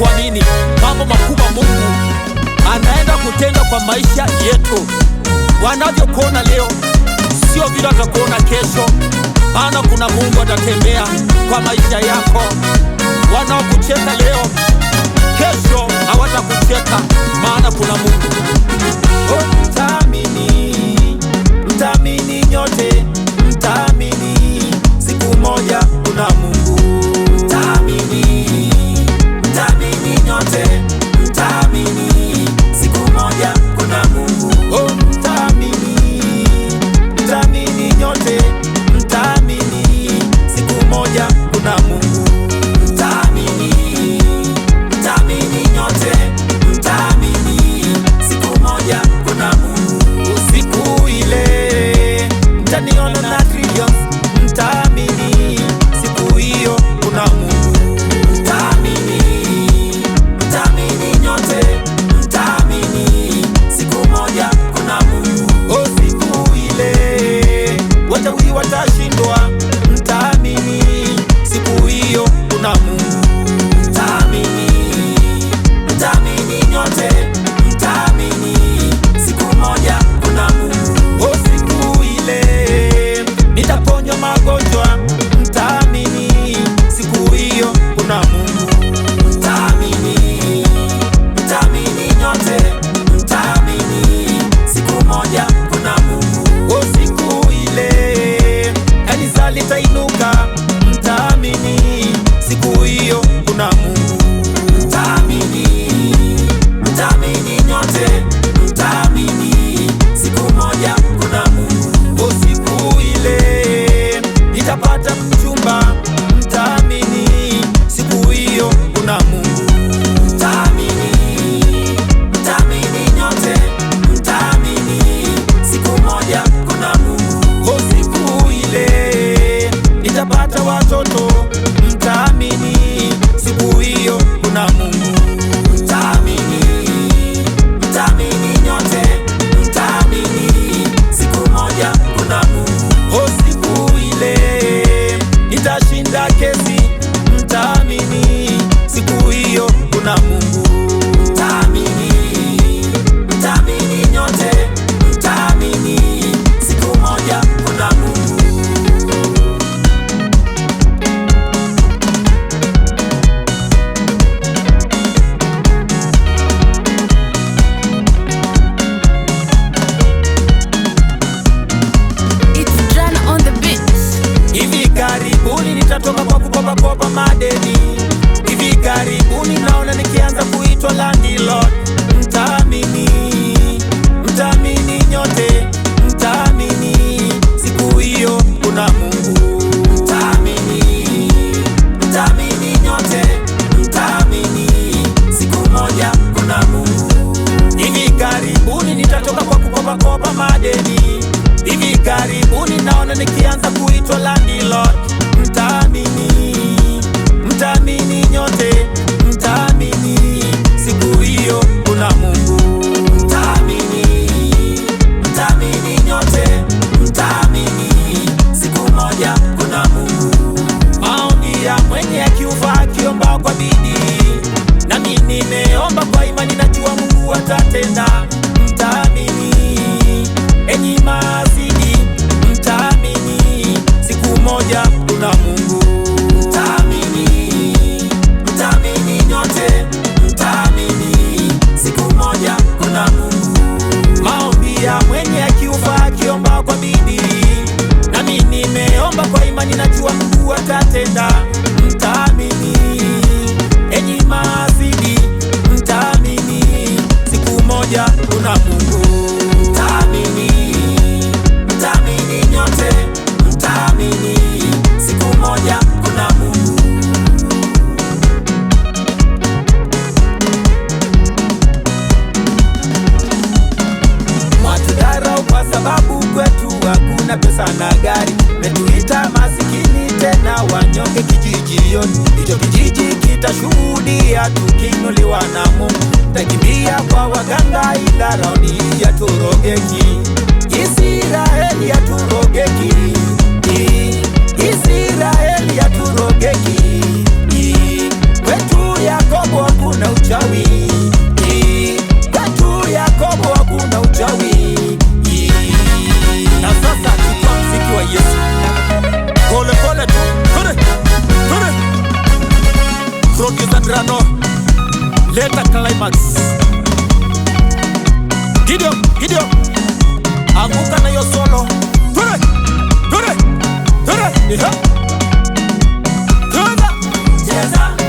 kuamini mambo makubwa Mungu anaenda kutenda kwa maisha yetu. Wanavyokuona leo sio vile atakuona kesho, maana kuna Mungu atatembea kwa maisha yako. Wanaokucheka leo, kesho hawatakucheka, maana kuna Mungu. Mtaamini nyote, mtaamini siku moja kuna Mungu. Mtaamini nyote, mtaamini siku moja kuna Mungu. Mtaamini nyote, mtaamini siku moja kuna Mungu. Mtaamini nyote, mtaamini siku moja kuna Mungu. Siku ile mtaniona na trillions, mtaamini siku hiyo kuna Mungu. Mtaamini nyote, mtaamini siku moja kuna Mungu. Siku ile wachawi watashindwa, mtaamini siku hiyo kuna Mungu. Mtaamini nyote, mtaamini siku moja kuna Mungu. Siku ile nitaponywa magonjwa, mtaamini siku hiyo kuna Mungu. Mtaamini nyote, mtaamini siku moja kuna Mungu. Siku ile kanisa litainuka, mtaamini siku hiyo kuna Mungu. Mtaamini nyote, mtaamini siku moja kuna Mungu. Siku ile nitapata mchumba, mtaamini siku hiyo kuna Mungu. Mtaamini nyote, mtaamini siku moja kuna Mungu. Siku ile nitapata watoto, mtaamini siku hiyo kuna Mungu. Mtaamini nyote, mtaamini siku moja kuna Mungu. Siku ile nitashinda kesi, mtaamini siku hiyo kuna Mungu. Mtaamini nyote, mtaamini siku moja kuna Mungu. Hivi karibuni nitatoka kwa kukopa madeni. Hivi karibuni naona nikianza kuitwa landlord. Mtaamini nyote, mtaamini siku hiyo kuna Mungu. Mtaamini nyote, mtaamini siku moja kuna Mungu. Hivi karibuni nitatoka kwa kukopa madeni. Hivi karibuni naona nikianza kuitwa landlord. Mtaamini nyote, mtaamini siku hiyo kuna Mungu. Mtaamini nyote, mtaamini siku moja kuna Mungu. Maombi ya mwenye akiufa akiomba kwa bidii, nami nimeomba kwa imani, najua Mungu atatenda. Mtaamini enyi maasidi, mtaamini siku moja kuna Mungu. Mtaamini nyote, mtaamini siku moja kuna Mungu. Maombi ya mwenye akiufa akiomba kwa bidii, nami nimeomba kwa imani, najua Mungu atatenda. Mtaamini enyi maasidi, mtaamini siku moja kuna Mungu. Mtaamini nyote, mtaamini siku moja kuna Mungu. Watudharau kwa sababu kwetu hakuna pesa na gari. Metuita masikini tena wanyonge kijiji yote. Hicho kijiji kitashuhudia tukiinuliwa na Mungu. Takimbia kwa waganga ila rauni yaturogeki. Israeli yaturogeki. Israeli yaturogeki. Kwetu Yakobo hakuna Piano, leta climax. Gideon, anguka na yo solo. Ture, yeah. Cheza